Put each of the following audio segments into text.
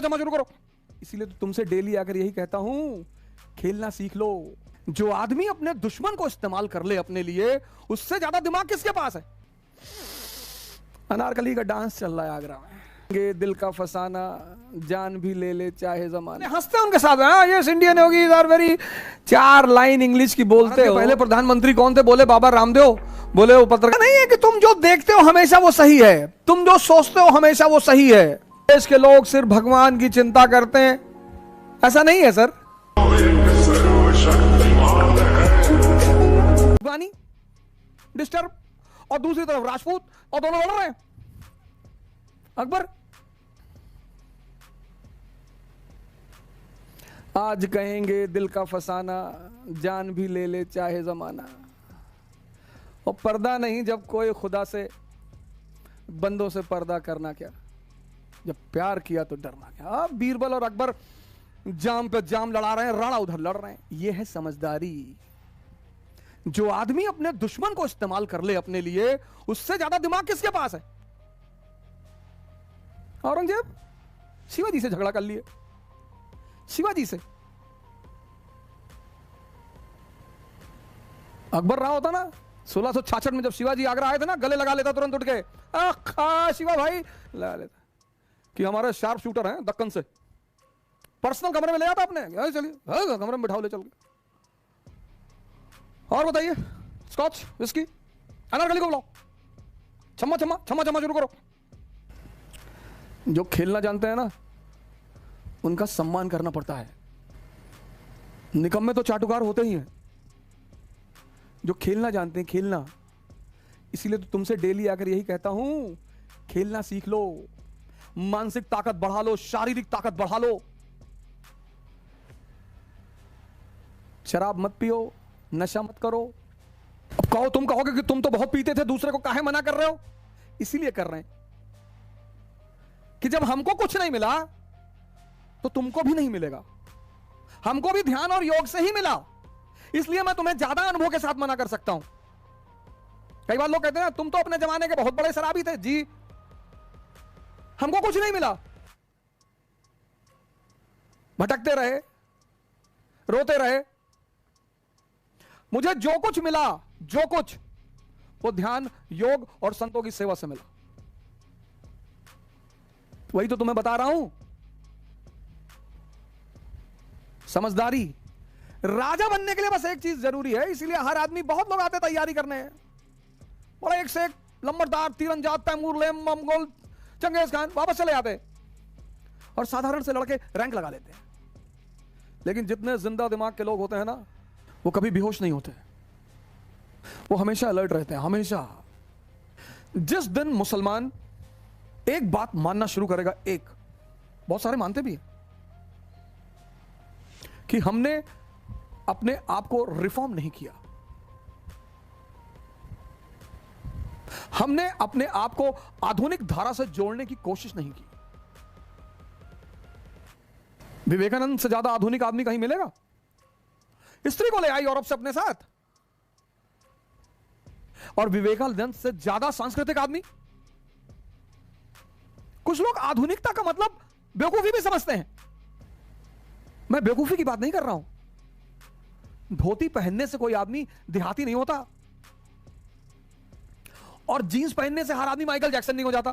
जमा शुरू करो। इसीलिए तो तुमसे डेली आकर यही कहता हूं, खेलना सीख लो। जो आदमी अपने दुश्मन को इस्तेमाल कर ले अपने लिए, उससे ज्यादा दिमाग किसके पास है? अनारकली का डांस चल रहा है आगरा में। दिल का फसाना, जान भी ले ले चाहे जमाना। हंसते हैं उनके साथ, यस इंडियन होगी आर वेरी। 4 लाइन इंग्लिश की बोलते हो। पहले प्रधानमंत्री कौन थे? बोले बाबा रामदेव। बोले वो पत्रकार नहीं है कि तुम जो देखते हो हमेशा वो सही है, तुम जो सोचते हो हमेशा वो सही है। देश के लोग सिर्फ भगवान की चिंता करते हैं, ऐसा नहीं है सर। भगवानी डिस्टर्ब और दूसरी तरफ राजपूत, और दोनों लड़ रहे हैं। अकबर आज कहेंगे दिल का फसाना, जान भी ले ले चाहे जमाना। और पर्दा नहीं जब कोई खुदा से, बंदों से पर्दा करना क्या। जब प्यार किया तो डरना क्या। बीरबल और अकबर जाम पे जाम लड़ा रहे हैं, राणा उधर लड़ रहे हैं। यह है समझदारी। जो आदमी अपने दुश्मन को इस्तेमाल कर ले अपने लिए, उससे ज्यादा दिमाग किसके पास है? औरंगजेब शिवाजी से झगड़ा कर लिए, शिवाजी से। अकबर रहा होता ना 1666 में, जब शिवाजी आगरा आए थे ना, गले लगा लेता तुरंत उठ के, शिवा भाई लगा लेता कि हमारे शार्प शूटर हैं दक्कन से। पर्सनल कमरे में ले जाता अपने, चलिए कमरे में बिठाओ ले चल के। और बताइए, स्कॉच विस्की, अनारकली को बुलाओ, छम्मा छम्मा छम्मा छम्मा शुरू करो। जो खेलना जानते हैं ना, उनका सम्मान करना पड़ता है। निकम्मे तो चाटुकार होते ही हैं। जो खेलना जानते हैं, खेलना। इसीलिए तो तुमसे डेली आकर यही कहता हूं, खेलना सीख लो। मानसिक ताकत बढ़ा लो, शारीरिक ताकत बढ़ा लो। शराब मत पियो, नशा मत करो। अब कहो, तुम कहोगे कि तुम तो बहुत पीते थे, दूसरे को काहे मना कर रहे हो? इसीलिए कर रहे हैं कि जब हमको कुछ नहीं मिला तो तुमको भी नहीं मिलेगा। हमको भी ध्यान और योग से ही मिला, इसलिए मैं तुम्हें ज्यादा अनुभव के साथ मना कर सकता हूं। कई बार लोग कहते हैं तुम तो अपने जमाने के बहुत बड़े शराबी थे। जी, हमको कुछ नहीं मिला, भटकते रहे, रोते रहे। मुझे जो कुछ मिला, जो कुछ, वो ध्यान, योग और संतों की सेवा से मिला। वही तो तुम्हें बता रहा हूं, समझदारी। राजा बनने के लिए बस एक चीज जरूरी है, इसीलिए हर आदमी, बहुत लोग आते तैयारी करने हैं, बड़ा एक से एक लंबरदार, तीरंदाज, तैमूर, लेम, मंगोल, चंगेज खान, वापस चले आते और साधारण से लड़के रैंक लगा लेते हैं। लेकिन जितने जिंदा दिमाग के लोग होते हैं ना, वो कभी बेहोश नहीं होते, वो हमेशा अलर्ट रहते हैं, हमेशा। जिस दिन मुसलमान एक बात मानना शुरू करेगा, एक, बहुत सारे मानते भी हैं, कि हमने अपने आप को रिफॉर्म नहीं किया, हमने अपने आप को आधुनिक धारा से जोड़ने की कोशिश नहीं की। विवेकानंद से ज्यादा आधुनिक आदमी कहीं मिलेगा? स्त्री को ले आई यूरोप से अपने साथ, और विवेकानंद से ज्यादा सांस्कृतिक आदमी। कुछ लोग आधुनिकता का मतलब बेवकूफी भी समझते हैं। मैं बेवकूफी की बात नहीं कर रहा हूं। धोती पहनने से कोई आदमी देहाती नहीं होता, और जींस पहनने से हर आदमी माइकल जैक्सन नहीं हो जाता।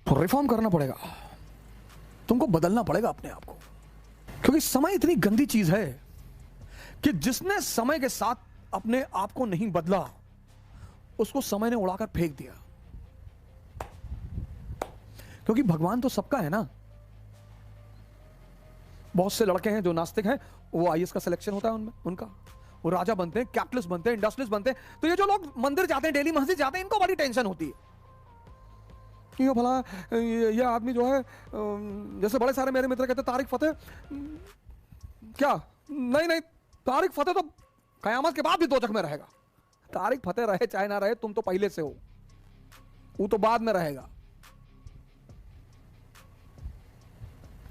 तो रिफॉर्म करना पड़ेगा, तुमको बदलना पड़ेगा अपने आप को, क्योंकि समय इतनी गंदी चीज है कि जिसने समय के साथ अपने आप को नहीं बदला, उसको समय ने उड़ाकर फेंक दिया। क्योंकि भगवान तो सबका है ना। बहुत से लड़के हैं जो नास्तिक हैं, वो आईएएस का सिलेक्शन होता है उनमें, उनका, वो राजा बनते हैं, कैपिटलिस्ट बनते हैं, इंडस्ट्रियलिस्ट बनते हैं। तो ये जो लोग मंदिर जाते हैं, डेली मस्जिद जाते हैं, इनको बड़ी टेंशन होती है कि ये भला ये आदमी जो है, जैसे बड़े सारे मेरे मित्र कहते हैं तारिक फतेह, क्या नहीं नहीं, तारिक फतेह तो कयामत के बाद भी दोजख में रहेगा। तारिक फतेह रहे चाहे ना रहे, तुम तो पहले से हो, वो तो बाद में रहेगा,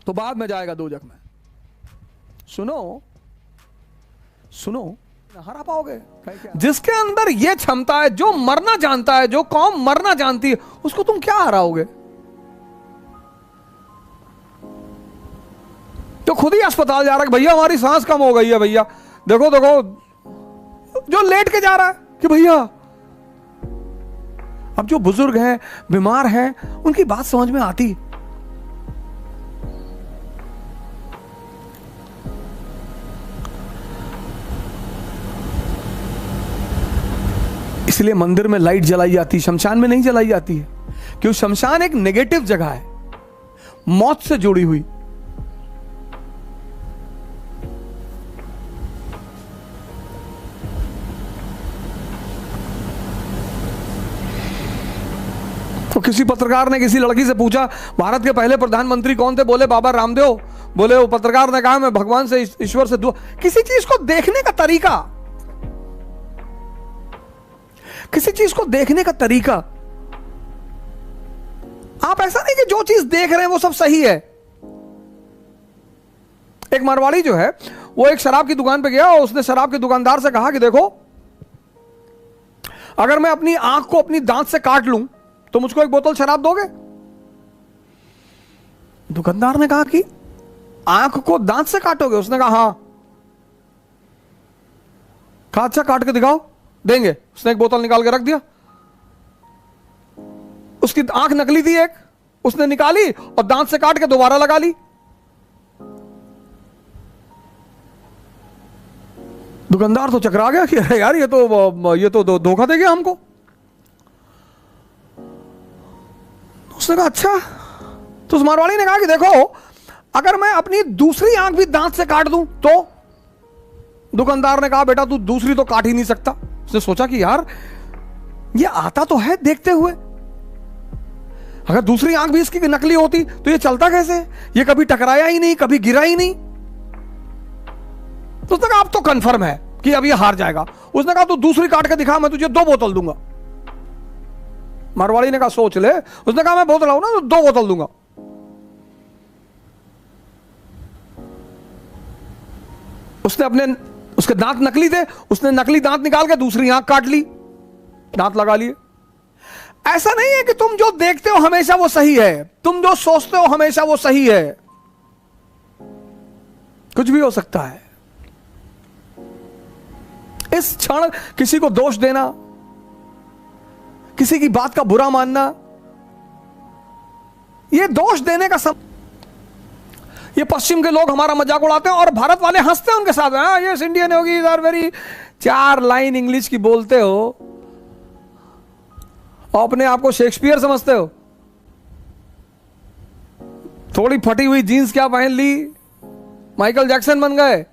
तो बाद में जाएगा दोजख में। सुनो सुनो, हरा पाओगे। जिसके अंदर यह क्षमता है, जो मरना जानता है, जो कौम मरना जानती है, उसको तुम क्या हराओगे? खुद ही अस्पताल जा रहा है कि भैया हमारी सांस कम हो गई है, भैया देखो देखो, जो लेट के जा रहा है कि भैया। अब जो बुजुर्ग हैं, बीमार हैं, उनकी बात समझ में आती। इसलिए मंदिर में लाइट जलाई जाती, शमशान में नहीं जलाई जाती है, क्योंकि शमशान एक नेगेटिव जगह है, मौत से जुड़ी हुई। तो किसी पत्रकार ने किसी लड़की से पूछा भारत के पहले प्रधानमंत्री कौन थे, बोले बाबा रामदेव। बोले वो पत्रकार ने कहा मैं भगवान से, ईश्वर से दुआ। किसी चीज को देखने का तरीका, किसी चीज को देखने का तरीका, आप ऐसा नहीं कि जो चीज देख रहे हैं वो सब सही है। एक मारवाड़ी जो है वो एक शराब की दुकान पे गया और उसने शराब के दुकानदार से कहा कि देखो, अगर मैं अपनी आंख को अपनी दांत से काट लूं तो मुझको एक बोतल शराब दोगे? दुकानदार ने कहा कि आंख को दांत से काटोगे? उसने कहा हां। कहा अच्छा काट के दिखाओ, देंगे। उसने एक बोतल निकाल के रख दिया। उसकी आंख नकली थी एक, उसने निकाली और दांत से काट के दोबारा लगा ली। दुकानदार तो चकरा गया कि अरे यार ये तो धोखा दे गया हमको। उसने कहा अच्छा। तो उस मारवाड़ी ने कहा कि देखो, अगर मैं अपनी दूसरी आंख भी दांत से काट दूं तो? दुकानदार ने कहा बेटा तू दूसरी तो काट ही नहीं सकता। उसने सोचा कि यार ये आता तो है देखते हुए, अगर दूसरी आंख भी इसकी नकली होती तो ये चलता कैसे? ये कभी टकराया ही नहीं, कभी गिरा ही नहीं। तो उसने कहा अब तो कंफर्म है कि अब ये हार जाएगा। उसने कहा तू दूसरी काट के दिखा, मैं तुझे 2 बोतल दूंगा। मारवाड़ी ने कहा सोच ले। उसने कहा मैं बोतल लाऊं ना तो 2 बोतल दूंगा। उसके दांत नकली थे, उसने नकली दांत निकाल के दूसरी आंख काट ली, दांत लगा लिए। ऐसा नहीं है कि तुम जो देखते हो हमेशा वो सही है, तुम जो सोचते हो हमेशा वो सही है, कुछ भी हो सकता है। इस क्षण किसी को दोष देना, किसी की बात का बुरा मानना, ये दोष देने का ये पश्चिम के लोग हमारा मजाक उड़ाते हैं और भारत वाले हंसते हैं उनके साथ। हाँ ये इंडियन होगी, आर वेरी, 4 लाइन इंग्लिश की बोलते हो और अपने आप को शेक्सपियर समझते हो। थोड़ी फटी हुई जीन्स क्या पहन ली, माइकल जैक्सन बन गए।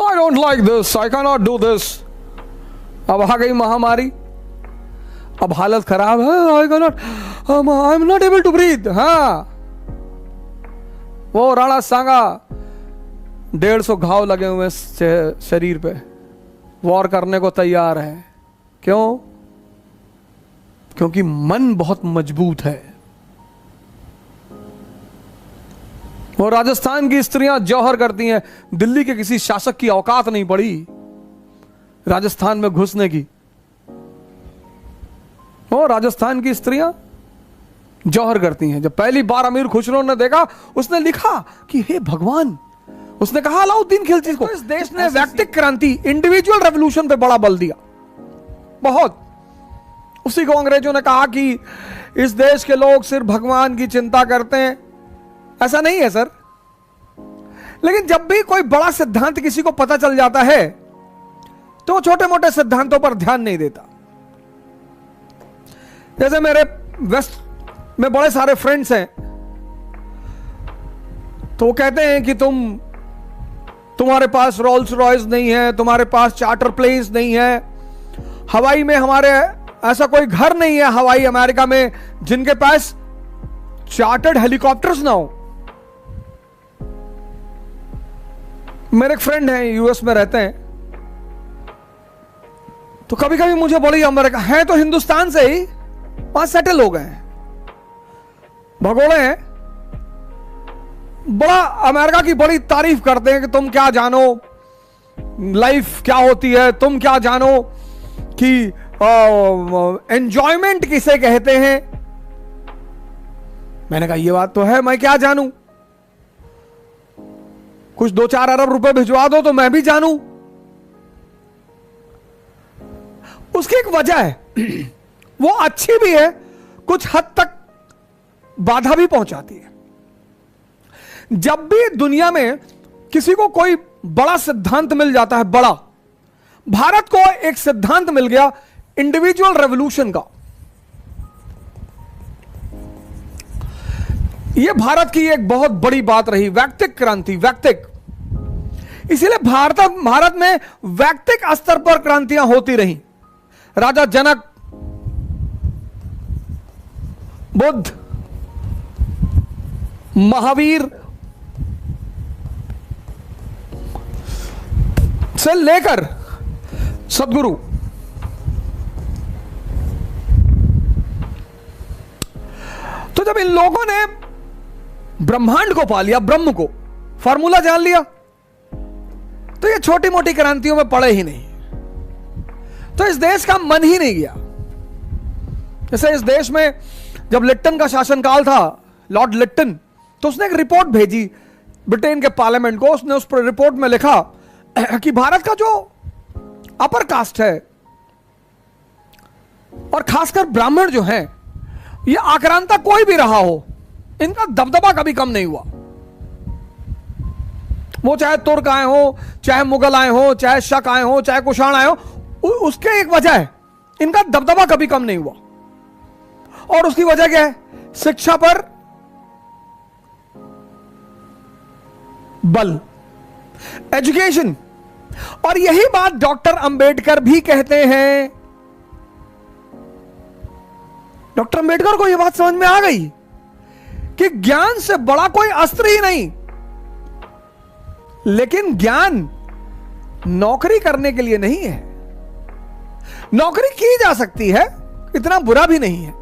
I don't like this, I cannot do this। अब आ गई महामारी, अब हालत खराब है, I am not able to breathe. हाँ वो राणा सांगा 150 घाव लगे हुए शरीर पे, वॉर करने को तैयार है। क्यों? क्योंकि मन बहुत मजबूत है। वो राजस्थान की स्त्रियां जौहर करती हैं, दिल्ली के किसी शासक की औकात नहीं पड़ी राजस्थान में घुसने की। वो राजस्थान की स्त्रियां जौहर करती हैं। जब पहली बार अमीर खुसरो ने देखा, उसने लिखा कि हे भगवान, उसने कहा अलाउद्दीन खिलजी को, इस देश ने व्यक्तिगत क्रांति, इंडिविजुअल रेवोल्यूशन पे बड़ा बल दिया बहुत। उसी को अंग्रेजों ने कहा कि इस देश के लोग सिर्फ भगवान की चिंता करते हैं। ऐसा नहीं है सर, लेकिन जब भी कोई बड़ा सिद्धांत किसी को पता चल जाता है तो छोटे मोटे सिद्धांतों पर ध्यान नहीं देता। जैसे मेरे वेस्ट में बड़े सारे फ्रेंड्स हैं, तो वो कहते हैं कि तुम्हारे पास रोल्स रॉयस नहीं है, तुम्हारे पास चार्टर प्लेन्स नहीं है, हवाई में हमारे ऐसा कोई घर नहीं है हवाई अमेरिका में जिनके पास चार्टर्ड हेलीकॉप्टर्स ना हो। मेरे एक फ्रेंड हैं, यूएस में रहते हैं, तो कभी कभी मुझे बड़ी अमेरिका है तो हिंदुस्तान से ही वहां सेटल हो गए हैं, भगोड़े हैं, बड़ा अमेरिका की बड़ी तारीफ करते हैं कि तुम क्या जानो लाइफ क्या होती है, तुम क्या जानो कि एंजॉयमेंट किसे कहते हैं? मैंने कहा ये बात तो है, मैं क्या जानूं, कुछ 2-4 अरब रुपए भिजवा दो तो मैं भी जानूं। उसकी एक वजह है, वो अच्छी भी है, कुछ हद तक बाधा भी पहुंचाती है। जब भी दुनिया में किसी को कोई बड़ा सिद्धांत मिल जाता है, बड़ा, भारत को एक सिद्धांत मिल गया इंडिविजुअल रेवोल्यूशन का। यह भारत की एक बहुत बड़ी बात रही, वैयक्तिक क्रांति, वैयक्तिक। इसीलिए भारत में वैयक्तिक स्तर पर क्रांतियां होती रहीं। राजा जनक, बुद्ध, महावीर से लेकर सदगुरु, तो जब इन लोगों ने ब्रह्मांड को पा लिया, ब्रह्म को, फार्मूला जान लिया, तो ये छोटी मोटी क्रांतियों में पड़े ही नहीं। तो इस देश का मन ही नहीं गया। जैसे इस देश में जब लिट्टन का शासनकाल था, लॉर्ड लिट्टन, तो उसने एक रिपोर्ट भेजी ब्रिटेन के पार्लियामेंट को। उसने उस रिपोर्ट में लिखा कि भारत का जो अपर कास्ट है और खासकर ब्राह्मण जो हैं, ये आक्रांता कोई भी रहा हो, इनका दबदबा कभी कम नहीं हुआ। वो चाहे तुर्क आए हो, चाहे मुगल आए हो, चाहे शक आए हो, चाहे कुषाण आए हो, उसके एक वजह है, इनका दबदबा कभी कम नहीं हुआ। और उसकी वजह क्या है? शिक्षा पर बल, एजुकेशन। और यही बात डॉक्टर अंबेडकर भी कहते हैं। डॉक्टर अंबेडकर को यह बात समझ में आ गई कि ज्ञान से बड़ा कोई अस्त्र ही नहीं। लेकिन ज्ञान नौकरी करने के लिए नहीं है। नौकरी की जा सकती है, इतना बुरा भी नहीं है,